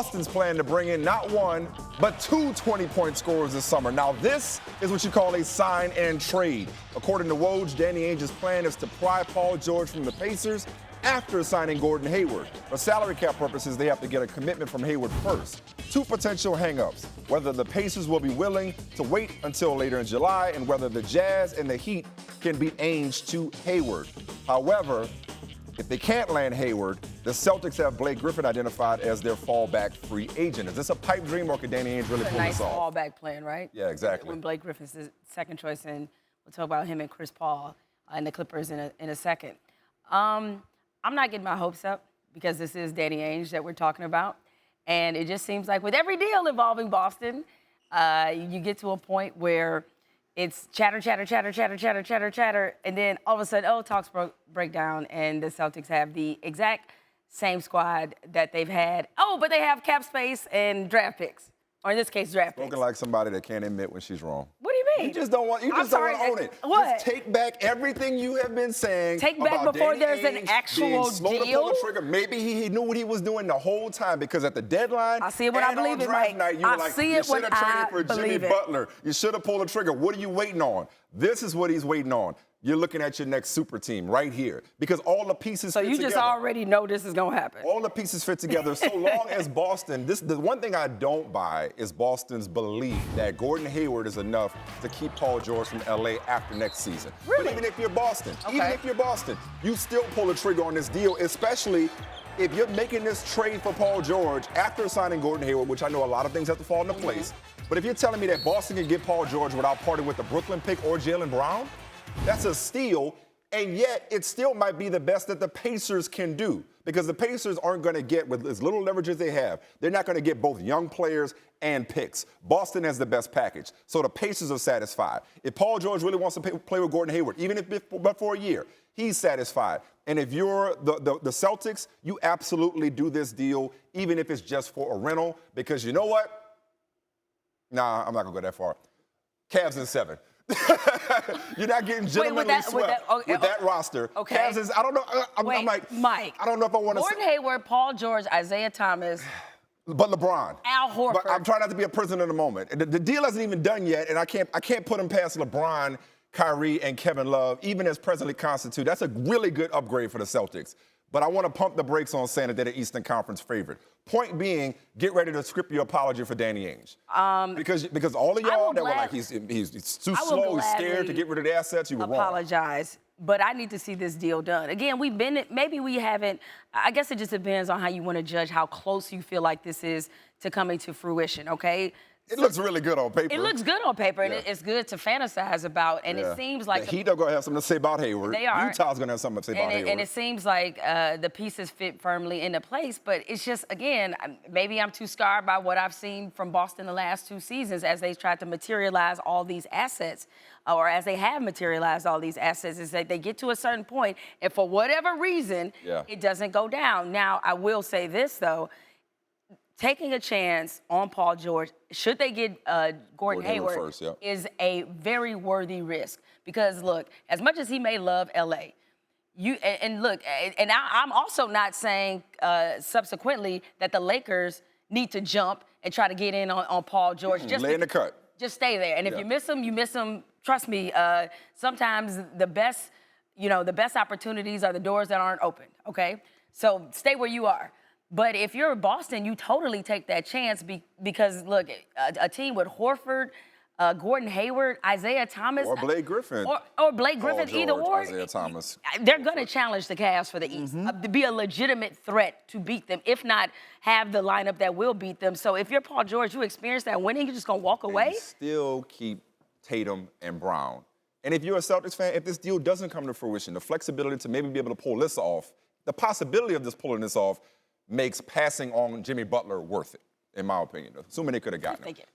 Boston's plan to bring in not one, but two 20-point scorers this summer. Now, this is what you call a sign and trade. According to Woj, Danny Ainge's plan is to pry Paul George from the Pacers after signing Gordon Hayward. For salary cap purposes, they have to get a commitment from Hayward first. Two potential hang-ups: whether the Pacers will be willing to wait until later in July, and whether the Jazz and the Heat can beat Ainge to Hayward. However, if they can't land Hayward, the Celtics have Blake Griffin identified as their fallback free agent. Is this a pipe dream, or could Danny Ainge really pull this off? Nice fallback plan, right? Yeah, exactly. When Blake Griffin's the second choice, and we'll talk about him and Chris Paul and the Clippers in a second. I'm not getting my hopes up because this is Danny Ainge that we're talking about. And it just seems like with every deal involving Boston, you get to a point where it's chatter, chatter, chatter, chatter, chatter, chatter, chatter, and then all of a sudden, talks break down, and the Celtics have the exact same squad that they've had. But they have cap space and draft picks, or in this case, draft picks. Spoken like somebody that can't admit when she's wrong. What do you mean? You just don't want to own it. What? Just take back everything you have been saying. Take back about before Danny there's an Ainge actual being slow deal? to pull the trigger. Maybe he knew what he was doing the whole time, because at the deadline, I see it when I believe it, draft Mike. night, you were like, you should have traded for Jimmy Butler. You should have pulled the trigger. What are you waiting on? This is what he's waiting on. You're looking at your next super team right here, because all the pieces fit together. So you just already know this is going to happen. All the pieces fit together. So long as Boston, the one thing I don't buy is Boston's belief that Gordon Hayward is enough to keep Paul George from LA after next season. Really? But even if you're Boston, you still pull the trigger on this deal, especially if you're making this trade for Paul George after signing Gordon Hayward, which I know a lot of things have to fall into place. But if you're telling me that Boston can get Paul George without parting with the Brooklyn pick or Jaylen Brown, that's a steal, and yet it still might be the best that the Pacers can do, because the Pacers aren't going to get, with as little leverage as they have, they're not going to get both young players and picks. Boston has the best package, so the Pacers are satisfied. If Paul George really wants to play with Gordon Hayward, even if but for a year, he's satisfied. And if you're the Celtics, you absolutely do this deal, even if it's just for a rental, because you know what? Nah, I'm not going to go that far. Cavs in 7. You're not getting gentlemanly swept with that roster. Okay. Cavs is, I don't know. I'm like, Mike. I don't know if I want to. Gordon Hayward, Paul George, Isaiah Thomas. But LeBron. Al Horford. But I'm trying not to be a prisoner in the moment. The deal hasn't even done yet, and I can't put him past LeBron, Kyrie, and Kevin Love, even as presently constituted. That's a really good upgrade for the Celtics. But I want to pump the brakes on saying that they're the Eastern Conference favorite. Point being, get ready to script your apology for Danny Ainge. Because all of y'all that were like, he's too slow, he's scared to get rid of the assets, you were wrong. Apologize. But I need to see this deal done. Again, maybe we haven't, I guess it just depends on how you want to judge how close you feel like this is to coming to fruition, okay? It looks really good on paper. It looks good on paper, and it's good to fantasize about. And it seems like the Heat are going to have something to say about Hayward. They are. Utah's going to have something to say about Hayward. And it seems like the pieces fit firmly into place. But it's just, again, maybe I'm too scarred by what I've seen from Boston the last 2 seasons as they tried to materialize all these assets, or as they have materialized all these assets, is that they get to a certain point, and for whatever reason, it doesn't go down. Now, I will say this, though. Taking a chance on Paul George, should they get Gordon Hayward first, is a very worthy risk. Because, look, as much as he may love L.A., I'm also not saying subsequently that the Lakers need to jump and try to get in on Paul George. Lay in the cut. Just stay there. And if you miss him, you miss him. Trust me, sometimes the best opportunities are the doors that aren't open, okay? So stay where you are. But if you're Boston, you totally take that chance because, look, a team with Horford, Gordon Hayward, Isaiah Thomas. Or Blake Griffin. Or Blake Griffin, George, either or. Isaiah Thomas. They're going to challenge the Cavs for the East, to be a legitimate threat to beat them, if not have the lineup that will beat them. So if you're Paul George, you experience that winning, you're just going to walk away? And still keep Tatum and Brown. And if you're a Celtics fan, if this deal doesn't come to fruition, the flexibility to maybe be able to pull this off, the possibility of just pulling this off makes passing on Jimmy Butler worth it, in my opinion, assuming they could have gotten him.